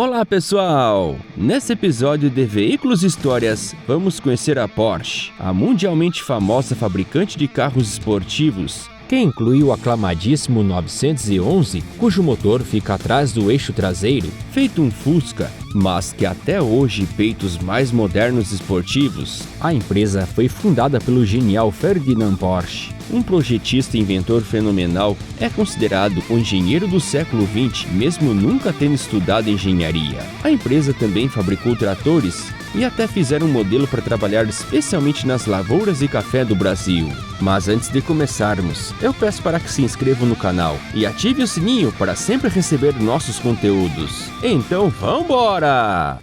Olá pessoal! Nesse episódio de Veículos e Histórias, vamos conhecer a Porsche, a mundialmente famosa fabricante de carros esportivos, que inclui o aclamadíssimo 911, cujo motor fica atrás do eixo traseiro, feito um Fusca, mas que até hoje peita os mais modernos esportivos. A empresa foi fundada pelo genial Ferdinand Porsche, um projetista e inventor fenomenal. É considerado o engenheiro do século XX, mesmo nunca tendo estudado engenharia. A empresa também fabricou tratores e até fizeram um modelo para trabalhar especialmente nas lavouras de café do Brasil. Mas antes de começarmos, eu peço para que se inscrevam no canal e ative o sininho para sempre receber nossos conteúdos. Então vambora!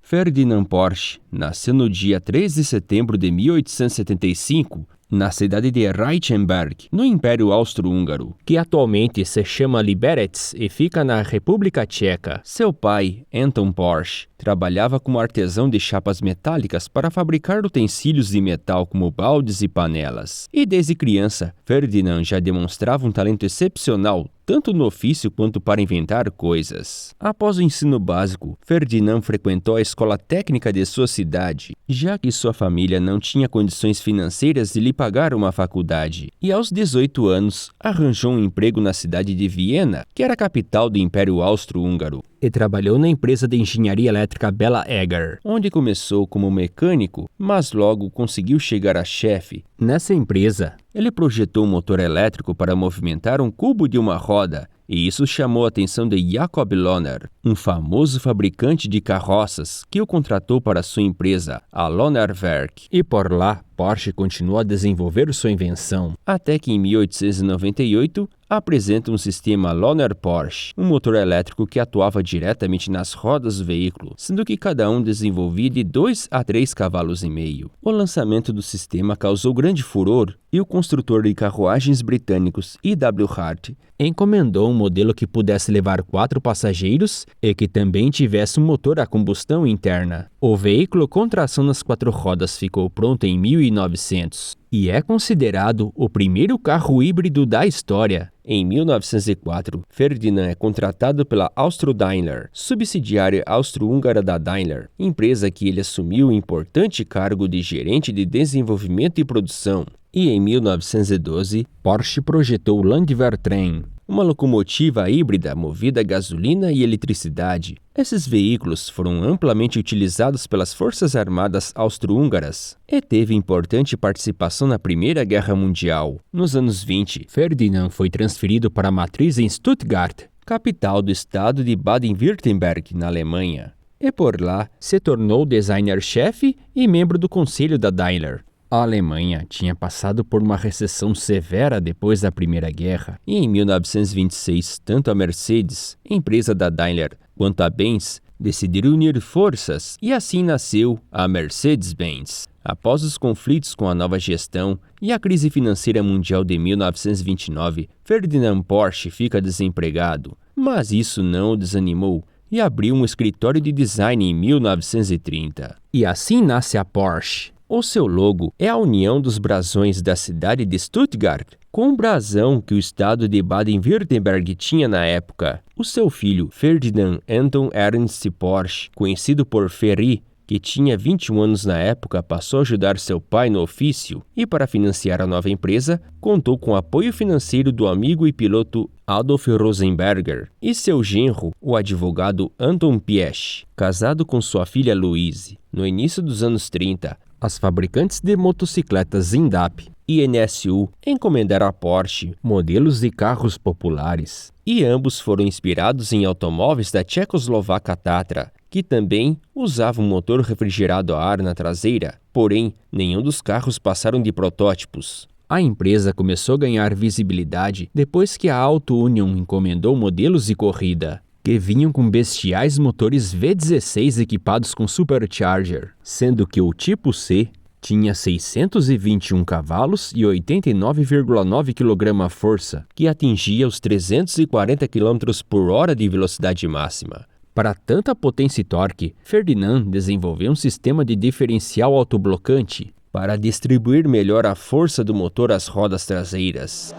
Ferdinand Porsche nasceu no dia 3 de setembro de 1875, na cidade de Reichenberg, no Império Austro-Húngaro, que atualmente se chama Liberec e fica na República Tcheca. Seu pai, Anton Porsche, trabalhava como artesão de chapas metálicas para fabricar utensílios de metal como baldes e panelas. E desde criança, Ferdinand já demonstrava um talento excepcional, tanto no ofício quanto para inventar coisas. Após o ensino básico, Ferdinand frequentou a escola técnica de sua cidade, já que sua família não tinha condições financeiras de lhe pagar uma faculdade. E aos 18 anos, arranjou um emprego na cidade de Viena, que era a capital do Império Austro-Húngaro, e trabalhou na empresa de engenharia elétrica Bela Eger, onde começou como mecânico, mas logo conseguiu chegar a chefe. Nessa empresa, ele projetou um motor elétrico para movimentar um cubo de uma roda, e isso chamou a atenção de Jacob Lohner, um famoso fabricante de carroças, que o contratou para sua empresa, a Lohner-Werk. E por lá, Porsche continuou a desenvolver sua invenção, até que em 1898 apresenta um sistema Lohner-Porsche, um motor elétrico que atuava diretamente nas rodas do veículo, sendo que cada um desenvolvia de 2 a 3 cavalos e meio. O lançamento do sistema causou grande furor e o construtor de carruagens britânicos E.W. Hart encomendou um modelo que pudesse levar 4 passageiros e que também tivesse um motor a combustão interna. O veículo com tração nas 4 rodas ficou pronto em 1900 e é considerado o primeiro carro híbrido da história. Em 1904, Ferdinand é contratado pela Austro-Daimler, subsidiária austro-húngara da Daimler, empresa que ele assumiu o importante cargo de gerente de desenvolvimento e produção. E em 1912, Porsche projetou o Landwehr-Train, uma locomotiva híbrida movida a gasolina e eletricidade. Esses veículos foram amplamente utilizados pelas Forças Armadas Austro-Húngaras e teve importante participação na Primeira Guerra Mundial. Nos anos 20, Ferdinand foi transferido para a matriz em Stuttgart, capital do estado de Baden-Württemberg, na Alemanha. E por lá, se tornou designer-chefe e membro do conselho da Daimler. A Alemanha tinha passado por uma recessão severa depois da Primeira Guerra, e em 1926, tanto a Mercedes, empresa da Daimler, quanto a Benz decidiram unir forças, e assim nasceu a Mercedes-Benz. Após os conflitos com a nova gestão e a crise financeira mundial de 1929, Ferdinand Porsche fica desempregado, mas isso não o desanimou e abriu um escritório de design em 1930. E assim nasce a Porsche. O seu logo é a união dos brasões da cidade de Stuttgart com o brasão que o estado de Baden-Württemberg tinha na época. O seu filho, Ferdinand Anton Ernst Porsche, conhecido por Ferry, que tinha 21 anos na época, passou a ajudar seu pai no ofício e, para financiar a nova empresa, contou com o apoio financeiro do amigo e piloto Adolf Rosenberger e seu genro, o advogado Anton Piesch, casado com sua filha Louise. No início dos anos 30, as fabricantes de motocicletas Zindap e NSU encomendaram a Porsche modelos de carros populares, e ambos foram inspirados em automóveis da Tchecoslováquia Tatra, que também usavam um motor refrigerado a ar na traseira, porém, nenhum dos carros passaram de protótipos. A empresa começou a ganhar visibilidade depois que a Auto Union encomendou modelos de corrida, que vinham com bestiais motores V16 equipados com supercharger, sendo que o tipo C tinha 621 cavalos e 89,9 kgf, que atingia os 340 km por hora de velocidade máxima. Para tanta potência e torque, Ferdinand desenvolveu um sistema de diferencial autoblocante para distribuir melhor a força do motor às rodas traseiras.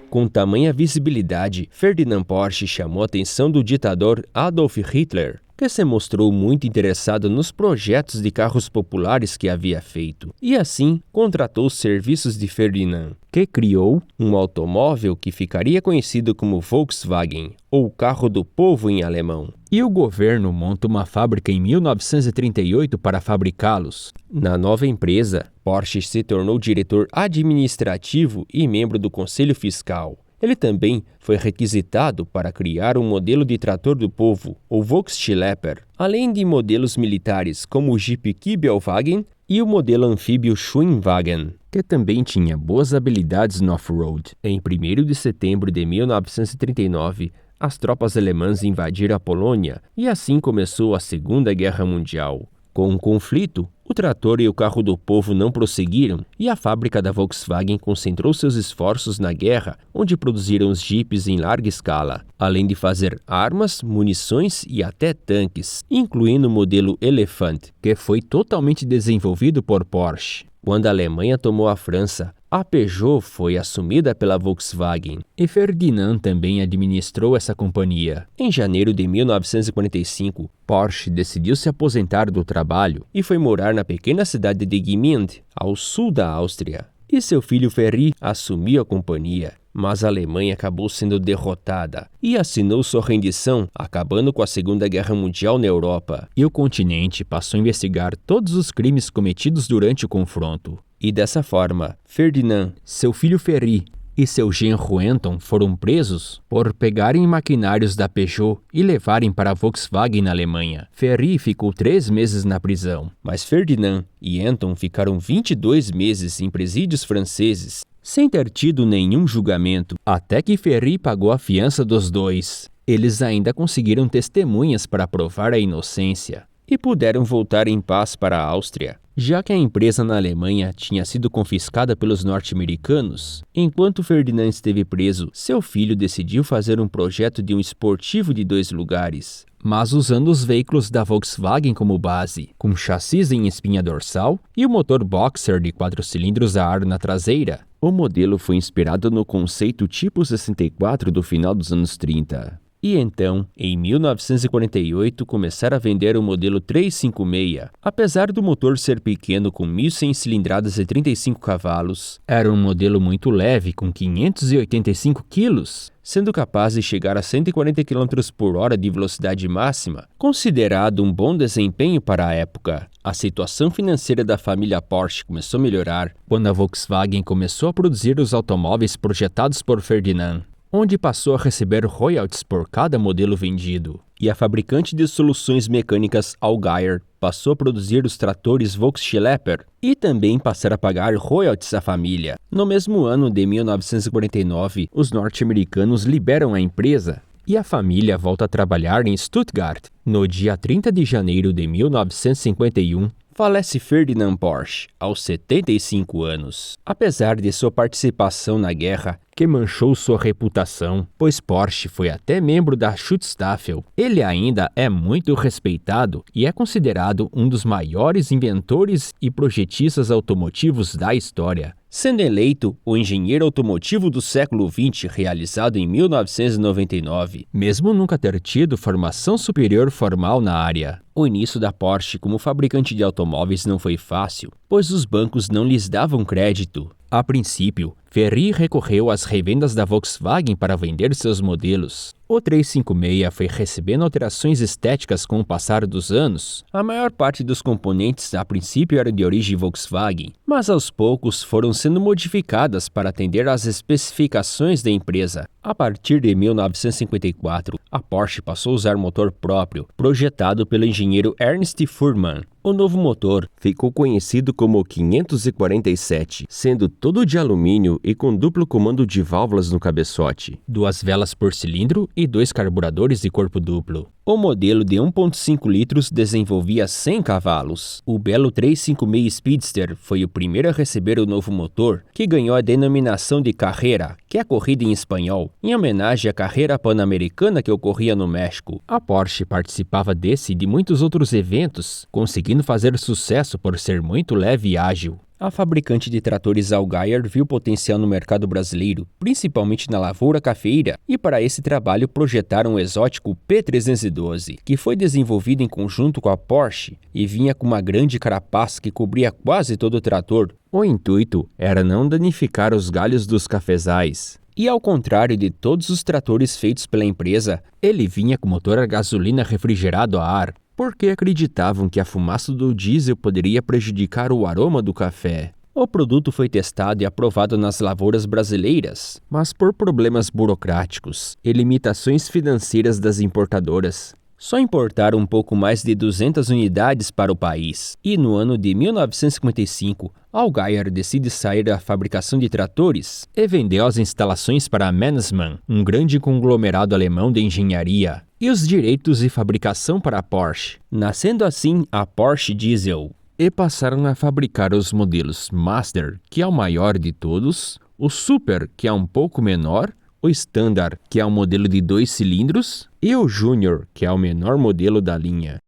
Com tamanha visibilidade, Ferdinand Porsche chamou a atenção do ditador Adolf Hitler, que se mostrou muito interessado nos projetos de carros populares que havia feito, e assim contratou os serviços de Ferdinand, que criou um automóvel que ficaria conhecido como Volkswagen, ou carro do povo em alemão. E o governo monta uma fábrica em 1938 para fabricá-los. Na nova empresa, Porsche se tornou diretor administrativo e membro do Conselho Fiscal. Ele também foi requisitado para criar um modelo de trator do povo, o Volksschlepper, além de modelos militares como o Jeep Kiebelwagen e o modelo anfíbio Schwimmwagen, que também tinha boas habilidades no off-road. Em 1º de setembro de 1939, as tropas alemãs invadiram a Polônia e assim começou a Segunda Guerra Mundial. Com o conflito, o trator e o carro do povo não prosseguiram e a fábrica da Volkswagen concentrou seus esforços na guerra, onde produziram os jipes em larga escala, além de fazer armas, munições e até tanques, incluindo o modelo Elephant, que foi totalmente desenvolvido por Porsche. Quando a Alemanha tomou a França, a Peugeot foi assumida pela Volkswagen e Ferdinand também administrou essa companhia. Em janeiro de 1945, Porsche decidiu se aposentar do trabalho e foi morar na pequena cidade de Gmünd, ao sul da Áustria. E seu filho Ferry assumiu a companhia, mas a Alemanha acabou sendo derrotada e assinou sua rendição, acabando com a Segunda Guerra Mundial na Europa. E o continente passou a investigar todos os crimes cometidos durante o confronto. E dessa forma, Ferdinand, seu filho Ferry e seu genro Anton foram presos por pegarem maquinários da Peugeot e levarem para a Volkswagen na Alemanha. Ferry ficou 3 meses na prisão, mas Ferdinand e Anton ficaram 22 meses em presídios franceses, sem ter tido nenhum julgamento, até que Ferry pagou a fiança dos dois. Eles ainda conseguiram testemunhas para provar a inocência e puderam voltar em paz para a Áustria, já que a empresa na Alemanha tinha sido confiscada pelos norte-americanos. Enquanto Ferdinand esteve preso, seu filho decidiu fazer um projeto de um esportivo de 2 lugares, mas usando os veículos da Volkswagen como base, com chassis em espinha dorsal e o motor Boxer de 4 cilindros a ar na traseira. O modelo foi inspirado no conceito Tipo 64 do final dos anos 30. E então, em 1948, começaram a vender o modelo 356. Apesar do motor ser pequeno com 1.100 cilindradas e 35 cavalos, era um modelo muito leve com 585 quilos, sendo capaz de chegar a 140 km por hora de velocidade máxima, considerado um bom desempenho para a época. A situação financeira da família Porsche começou a melhorar quando a Volkswagen começou a produzir os automóveis projetados por Ferdinand, onde passou a receber royalties por cada modelo vendido. E a fabricante de soluções mecânicas Allgaier passou a produzir os tratores Volksschlepper e também passaram a pagar royalties à família. No mesmo ano de 1949, os norte-americanos liberam a empresa e a família volta a trabalhar em Stuttgart. No dia 30 de janeiro de 1951, falece Ferdinand Porsche, aos 75 anos. Apesar de sua participação na guerra, que manchou sua reputação, pois Porsche foi até membro da Schutzstaffel, ele ainda é muito respeitado e é considerado um dos maiores inventores e projetistas automotivos da história, sendo eleito o engenheiro automotivo do século XX realizado em 1999, mesmo nunca ter tido formação superior formal na área. O início da Porsche como fabricante de automóveis não foi fácil, pois os bancos não lhes davam crédito. A princípio, Ferry recorreu às revendas da Volkswagen para vender seus modelos. O 356 foi recebendo alterações estéticas com o passar dos anos. A maior parte dos componentes a princípio era de origem Volkswagen, mas aos poucos foram sendo modificadas para atender às especificações da empresa. A partir de 1954, a Porsche passou a usar motor próprio, projetado pelo engenheiro Ernst Fuhrmann. O novo motor ficou conhecido como 547, sendo todo de alumínio e com duplo comando de válvulas no cabeçote, 2 velas por cilindro e 2 carburadores de corpo duplo. O modelo de 1.5 litros desenvolvia 100 cavalos. O belo 356 Speedster foi o primeiro a receber o novo motor, que ganhou a denominação de Carrera, que é corrida em espanhol, em homenagem à carreira pan-americana que ocorria no México. A Porsche participava desse e de muitos outros eventos, conseguindo fazer sucesso por ser muito leve e ágil. A fabricante de tratores Allgaier viu potencial no mercado brasileiro, principalmente na lavoura cafeira, e para esse trabalho projetaram o exótico P312, que foi desenvolvido em conjunto com a Porsche e vinha com uma grande carapaça que cobria quase todo o trator. O intuito era não danificar os galhos dos cafezais. E ao contrário de todos os tratores feitos pela empresa, ele vinha com motor a gasolina refrigerado a ar, porque acreditavam que a fumaça do diesel poderia prejudicar o aroma do café. O produto foi testado e aprovado nas lavouras brasileiras, mas por problemas burocráticos e limitações financeiras das importadoras, só importaram um pouco mais de 200 unidades para o país. E no ano de 1955, Allgaier decide sair da fabricação de tratores e vendeu as instalações para a Mannesmann, um grande conglomerado alemão de engenharia, e os direitos de fabricação para a Porsche, nascendo assim a Porsche Diesel. E passaram a fabricar os modelos Master, que é o maior de todos, o Super, que é um pouco menor, o Standard, que é um modelo de 2 cilindros, e o Junior, que é o menor modelo da linha.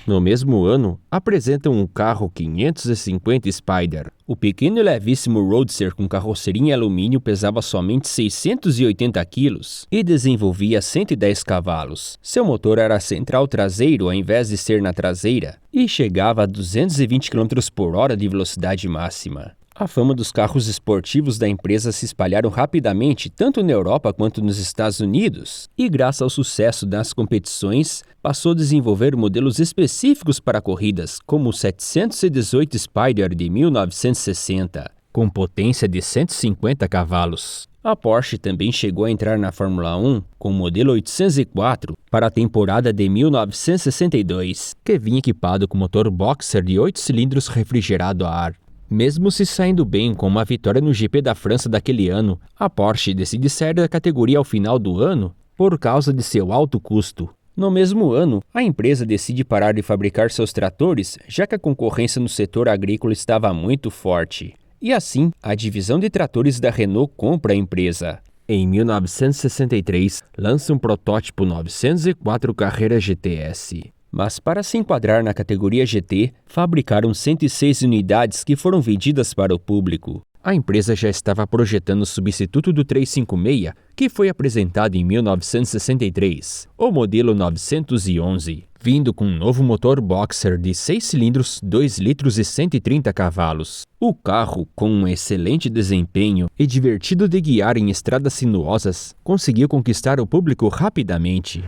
No mesmo ano, apresentam um carro 550 Spider. O pequeno e levíssimo Roadster com carroceria em alumínio pesava somente 680 quilos e desenvolvia 110 cavalos. Seu motor era central traseiro ao invés de ser na traseira e chegava a 220 km por hora de velocidade máxima. A fama dos carros esportivos da empresa se espalharam rapidamente tanto na Europa quanto nos Estados Unidos e, graças ao sucesso das competições, passou a desenvolver modelos específicos para corridas, como o 718 Spider de 1960, com potência de 150 cavalos. A Porsche também chegou a entrar na Fórmula 1 com o modelo 804 para a temporada de 1962, que vinha equipado com motor boxer de 8 cilindros refrigerado a ar. Mesmo se saindo bem com uma vitória no GP da França daquele ano, a Porsche decide sair da categoria ao final do ano por causa de seu alto custo. No mesmo ano, a empresa decide parar de fabricar seus tratores, já que a concorrência no setor agrícola estava muito forte. E assim, a divisão de tratores da Renault compra a empresa. Em 1963, lança um protótipo 904 Carrera GTS. Mas para se enquadrar na categoria GT, fabricaram 106 unidades que foram vendidas para o público. A empresa já estava projetando o substituto do 356, que foi apresentado em 1963, o modelo 911, vindo com um novo motor boxer de 6 cilindros, 2 litros e 130 cavalos. O carro, com um excelente desempenho e divertido de guiar em estradas sinuosas, conseguiu conquistar o público rapidamente.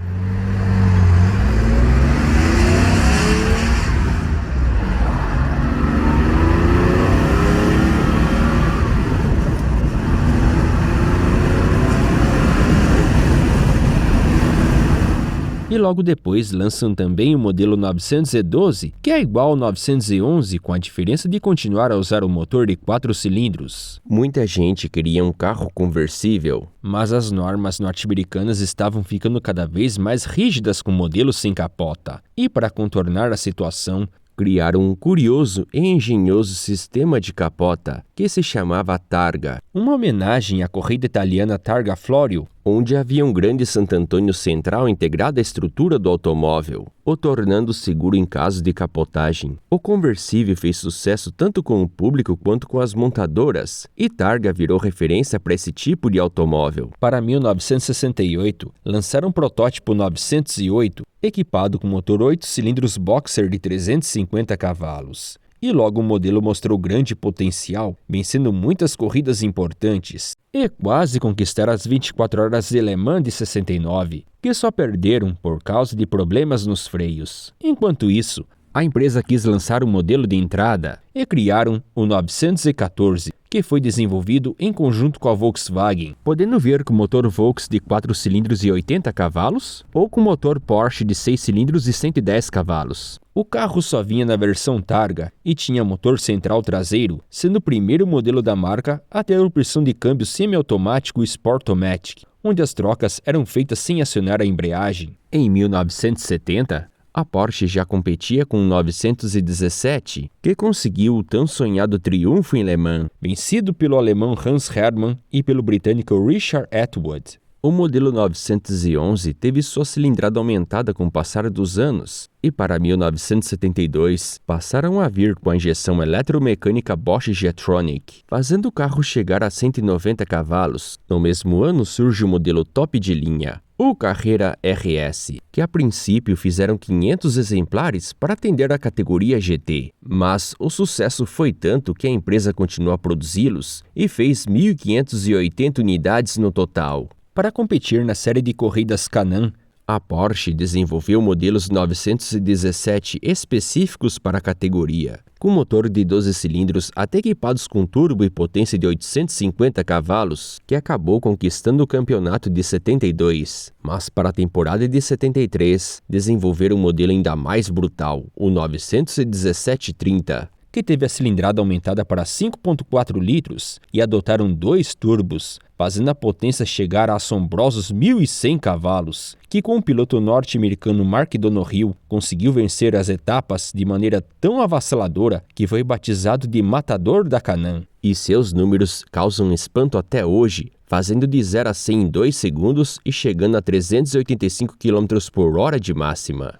E logo depois lançam também o modelo 912, que é igual ao 911, com a diferença de continuar a usar o motor de 4 cilindros. Muita gente queria um carro conversível, mas as normas norte-americanas estavam ficando cada vez mais rígidas com modelos sem capota. E para contornar a situação, criaram um curioso e engenhoso sistema de capota que se chamava Targa, uma homenagem à corrida italiana Targa Florio, onde havia um grande Santo Antônio central integrado à estrutura do automóvel, o tornando seguro em caso de capotagem. O conversível fez sucesso tanto com o público quanto com as montadoras, e Targa virou referência para esse tipo de automóvel. Para 1968, lançaram um protótipo 908, equipado com motor 8 cilindros boxer de 350 cavalos. E logo o modelo mostrou grande potencial, vencendo muitas corridas importantes, e quase conquistaram as 24 horas de Le Mans de 69, que só perderam por causa de problemas nos freios. Enquanto isso, a empresa quis lançar um modelo de entrada e criaram o 914, que foi desenvolvido em conjunto com a Volkswagen, podendo vir com motor Volks de 4 cilindros e 80 cavalos ou com motor Porsche de 6 cilindros e 110 cavalos. O carro só vinha na versão Targa e tinha motor central traseiro, sendo o primeiro modelo da marca a ter a opção de câmbio semiautomático Sportomatic, onde as trocas eram feitas sem acionar a embreagem. Em 1970, A Porsche já competia com o 917, que conseguiu o tão sonhado triunfo em Le Mans, vencido pelo alemão Hans Hermann e pelo britânico Richard Atwood. O modelo 911 teve sua cilindrada aumentada com o passar dos anos, e para 1972 passaram a vir com a injeção eletromecânica Bosch Jetronic, fazendo o carro chegar a 190 cavalos. No mesmo ano surge o modelo top de linha, o Carrera RS, que a princípio fizeram 500 exemplares para atender a categoria GT, mas o sucesso foi tanto que a empresa continuou a produzi-los e fez 1.580 unidades no total. Para competir na série de corridas Can-Am, a Porsche desenvolveu modelos 917 específicos para a categoria, com motor de 12 cilindros até equipados com turbo e potência de 850 cavalos, que acabou conquistando o campeonato de 72. Mas para a temporada de 73, desenvolveram um modelo ainda mais brutal, o 917-30, que teve a cilindrada aumentada para 5,4 litros e adotaram 2 turbos, fazendo a potência chegar a assombrosos 1.100 cavalos, que com o piloto norte-americano Mark Donohue conseguiu vencer as etapas de maneira tão avassaladora que foi batizado de Matador da Can-Am. E seus números causam espanto até hoje, fazendo de 0 a 100 em 2 segundos e chegando a 385 km/h de máxima.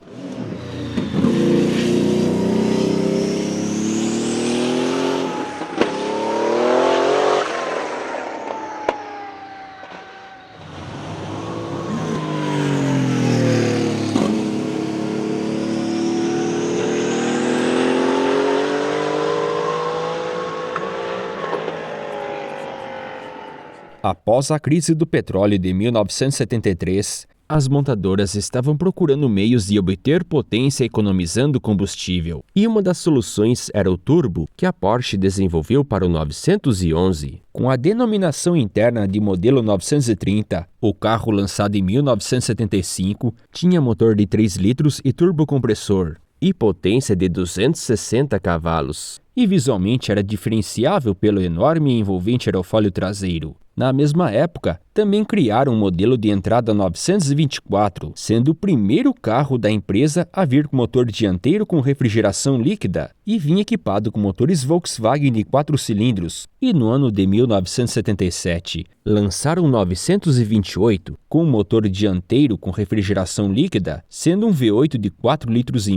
Após a crise do petróleo de 1973, as montadoras estavam procurando meios de obter potência economizando combustível, e uma das soluções era o turbo, que a Porsche desenvolveu para o 911. Com a denominação interna de modelo 930, o carro lançado em 1975 tinha motor de 3 litros e turbocompressor, e potência de 260 cavalos, e visualmente era diferenciável pelo enorme e envolvente aerofólio traseiro. Na mesma época, também criaram um modelo de entrada 924, sendo o primeiro carro da empresa a vir com motor dianteiro com refrigeração líquida e vinha equipado com motores Volkswagen de 4 cilindros. E no ano de 1977, lançaram o 928 com motor dianteiro com refrigeração líquida, sendo um V8 de 4,5 litros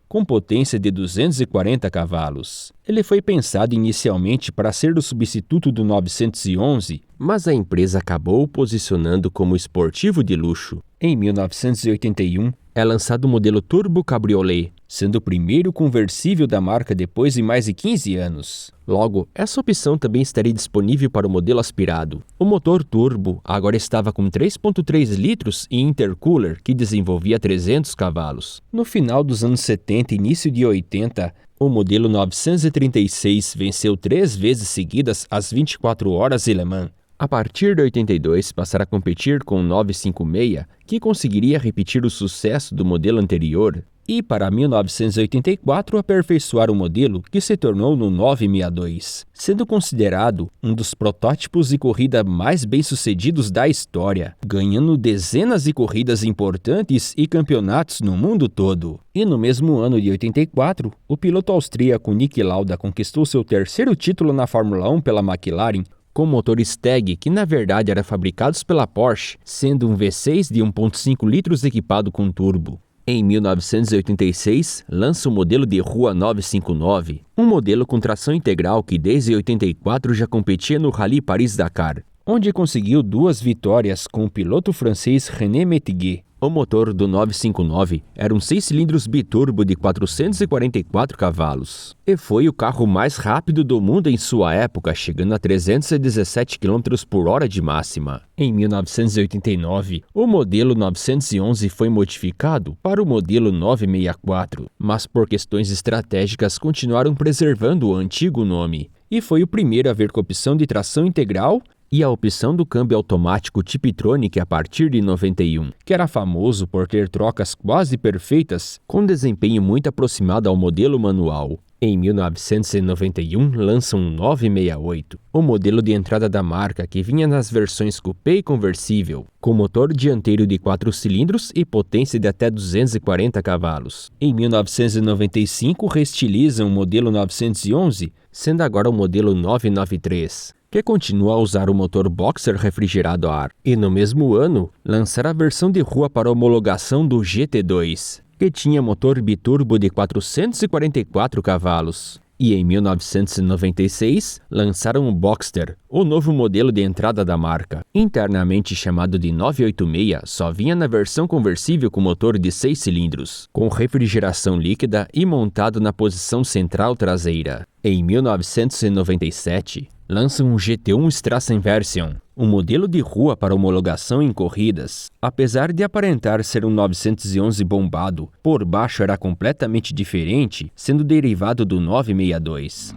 com potência de 240 cavalos. Ele foi pensado inicialmente para ser o substituto do 911, mas a empresa acabou posicionando como esportivo de luxo. Em 1981, é lançado o modelo Turbo Cabriolet, sendo o primeiro conversível da marca depois de mais de 15 anos. Logo, essa opção também estaria disponível para o modelo aspirado. O motor turbo agora estava com 3,3 litros e intercooler, que desenvolvia 300 cavalos. No final dos anos 70 e início de 80, o modelo 936 venceu 3 vezes seguidas as 24 horas em Le Mans. A partir de 82, passará a competir com o 956, que conseguiria repetir o sucesso do modelo anterior, e para 1984 aperfeiçoar o modelo, que se tornou no 962, sendo considerado um dos protótipos de corrida mais bem-sucedidos da história, ganhando dezenas de corridas importantes e campeonatos no mundo todo. E no mesmo ano de 84, o piloto austríaco Niki Lauda conquistou seu terceiro título na Fórmula 1 pela McLaren, com motor Stag, que na verdade era fabricados pela Porsche, sendo um V6 de 1,5 litros equipado com turbo. Em 1986, lança o modelo de rua 959, um modelo com tração integral que desde 84 já competia no Rally Paris-Dakar, onde conseguiu 2 vitórias com o piloto francês René Métiguet. O motor do 959 era um 6 cilindros biturbo de 444 cavalos e foi o carro mais rápido do mundo em sua época, chegando a 317 km/h de máxima. Em 1989, o modelo 911 foi modificado para o modelo 964, mas por questões estratégicas continuaram preservando o antigo nome, e foi o primeiro a ver com opção de tração integral e a opção do câmbio automático Tiptronic a partir de 91, que era famoso por ter trocas quase perfeitas com desempenho muito aproximado ao modelo manual. Em 1991, lançam um 968, o modelo de entrada da marca que vinha nas versões coupé e conversível, com motor dianteiro de 4 cilindros e potência de até 240 cavalos. Em 1995, reestilizam o modelo 911, sendo agora o modelo 993, que continua a usar o motor boxer refrigerado a ar. E no mesmo ano, lançaram a versão de rua para homologação do GT2, que tinha motor biturbo de 444 cavalos. E em 1996, lançaram o Boxster, o novo modelo de entrada da marca. Internamente chamado de 986, só vinha na versão conversível com motor de 6 cilindros, com refrigeração líquida e montado na posição central traseira. Em 1997, lançam um GT1 Straßenversion, um modelo de rua para homologação em corridas. Apesar de aparentar ser um 911 bombado, por baixo era completamente diferente, sendo derivado do 962.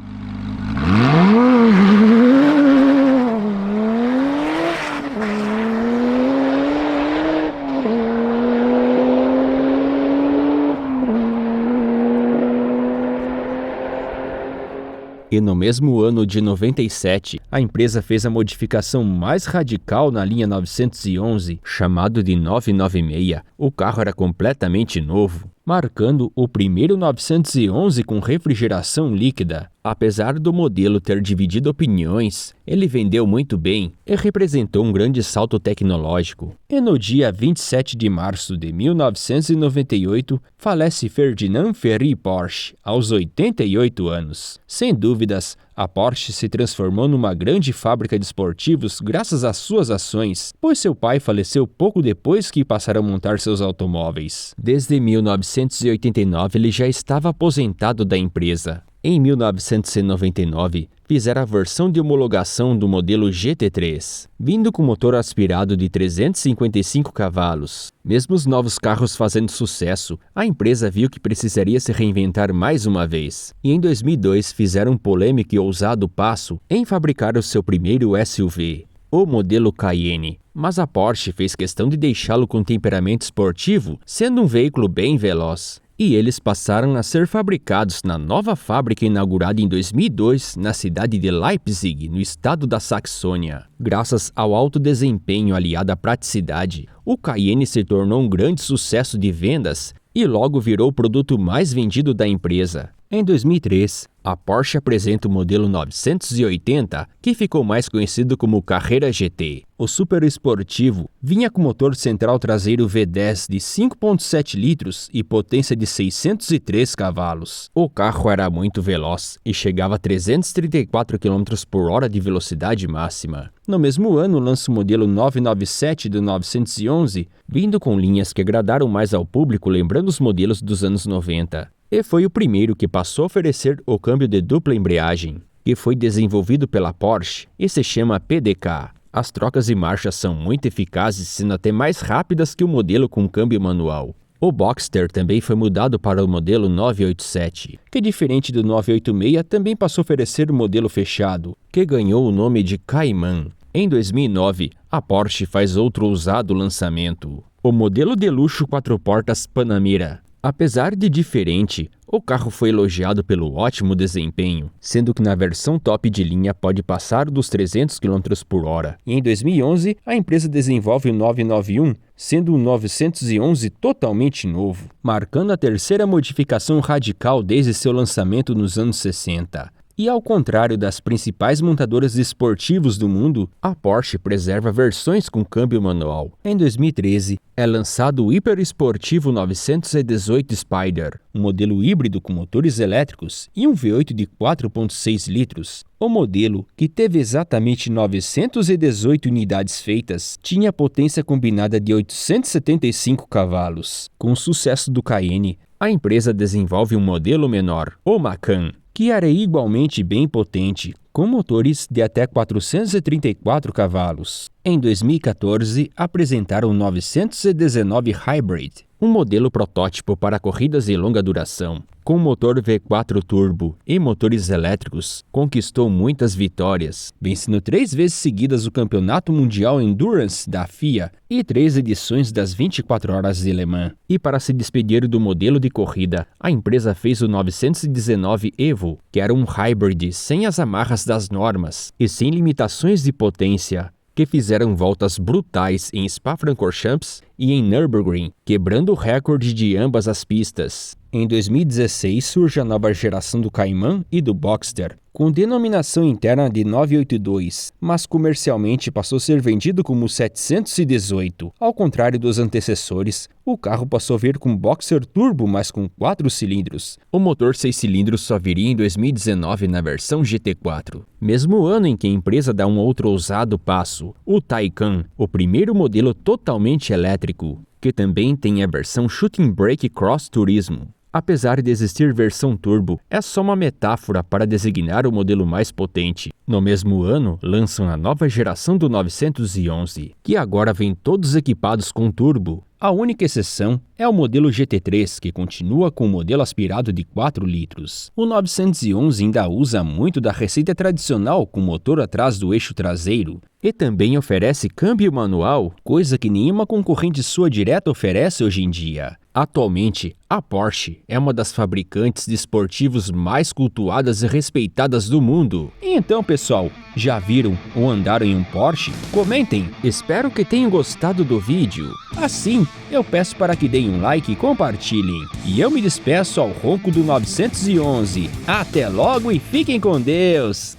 E no mesmo ano de 97, a empresa fez a modificação mais radical na linha 911, chamado de 996. O carro era completamente novo, marcando o primeiro 911 com refrigeração líquida. Apesar do modelo ter dividido opiniões, ele vendeu muito bem e representou um grande salto tecnológico. E no dia 27 de março de 1998, falece Ferdinand Ferry Porsche, aos 88 anos. Sem dúvidas, a Porsche se transformou numa grande fábrica de esportivos graças às suas ações, pois seu pai faleceu pouco depois que passaram a montar seus automóveis. Desde 1989, ele já estava aposentado da empresa. Em 1999, fizeram a versão de homologação do modelo GT3, vindo com motor aspirado de 355 cavalos. Mesmo os novos carros fazendo sucesso, a empresa viu que precisaria se reinventar mais uma vez. E em 2002 fizeram um polêmico e ousado passo em fabricar o seu primeiro SUV, o modelo Cayenne. Mas a Porsche fez questão de deixá-lo com temperamento esportivo, sendo um veículo bem veloz. E eles passaram a ser fabricados na nova fábrica inaugurada em 2002 na cidade de Leipzig, no estado da Saxônia. Graças ao alto desempenho aliado à praticidade, o Cayenne se tornou um grande sucesso de vendas e logo virou o produto mais vendido da empresa. Em 2003, a Porsche apresenta o modelo 980, que ficou mais conhecido como Carrera GT. O super esportivo vinha com motor central traseiro V10 de 5,7 litros e potência de 603 cavalos. O carro era muito veloz e chegava a 334 km por hora de velocidade máxima. No mesmo ano, lança o modelo 997 do 911, vindo com linhas que agradaram mais ao público, lembrando os modelos dos anos 90. E foi o primeiro que passou a oferecer o câmbio de dupla embreagem, que foi desenvolvido pela Porsche e se chama PDK. As trocas de marcha são muito eficazes, sendo até mais rápidas que o modelo com câmbio manual. O Boxster também foi mudado para o modelo 987, que diferente do 986 também passou a oferecer o modelo fechado, que ganhou o nome de Cayman. Em 2009, a Porsche faz outro ousado lançamento, o modelo de luxo 4 portas Panamera. Apesar de diferente, o carro foi elogiado pelo ótimo desempenho, sendo que na versão top de linha pode passar dos 300 km por hora. E em 2011, a empresa desenvolve o 991, sendo o 911 totalmente novo, marcando a terceira modificação radical desde seu lançamento nos anos 60. E ao contrário das principais montadoras de esportivos do mundo, a Porsche preserva versões com câmbio manual. Em 2013, é lançado o hiperesportivo 918 Spider, um modelo híbrido com motores elétricos e um V8 de 4,6 litros. O modelo, que teve exatamente 918 unidades feitas, tinha potência combinada de 875 cavalos. Com o sucesso do Cayenne, a empresa desenvolve um modelo menor, o Macan, que era igualmente bem potente, com motores de até 434 cavalos. Em 2014, apresentaram o 919 Hybrid, um modelo protótipo para corridas de longa duração. Com motor V4 turbo e motores elétricos, conquistou muitas vitórias, vencendo 3 vezes seguidas o Campeonato Mundial Endurance da FIA e 3 edições das 24 Horas de Le Mans. E para se despedir do modelo de corrida, a empresa fez o 919 Evo, que era um hybrid sem as amarras das normas e sem limitações de potência, que fizeram voltas brutais em Spa-Francorchamps e em Nürburgring, quebrando o recorde de ambas as pistas. Em 2016 surge a nova geração do Cayman e do Boxster, com denominação interna de 982, mas comercialmente passou a ser vendido como 718. Ao contrário dos antecessores, o carro passou a vir com Boxer Turbo, mas com 4 cilindros. O motor 6 cilindros só viria em 2019 na versão GT4. Mesmo ano em que a empresa dá um outro ousado passo, o Taycan, o primeiro modelo totalmente elétrico, que também tem a versão Shooting Brake Cross Turismo. Apesar de existir versão turbo, é só uma metáfora para designar o modelo mais potente. No mesmo ano, lançam a nova geração do 911, que agora vem todos equipados com turbo. A única exceção é o modelo GT3, que continua com o modelo aspirado de 4 litros. O 911 ainda usa muito da receita tradicional com motor atrás do eixo traseiro e também oferece câmbio manual, coisa que nenhuma concorrente sua direta oferece hoje em dia. Atualmente, a Porsche é uma das fabricantes de esportivos mais cultuadas e respeitadas do mundo. E então, pessoal, já viram ou andaram em um Porsche? Comentem! Espero que tenham gostado do vídeo. Assim, eu peço para que deem um like e compartilhem. E eu me despeço ao ronco do 911. Até logo e fiquem com Deus!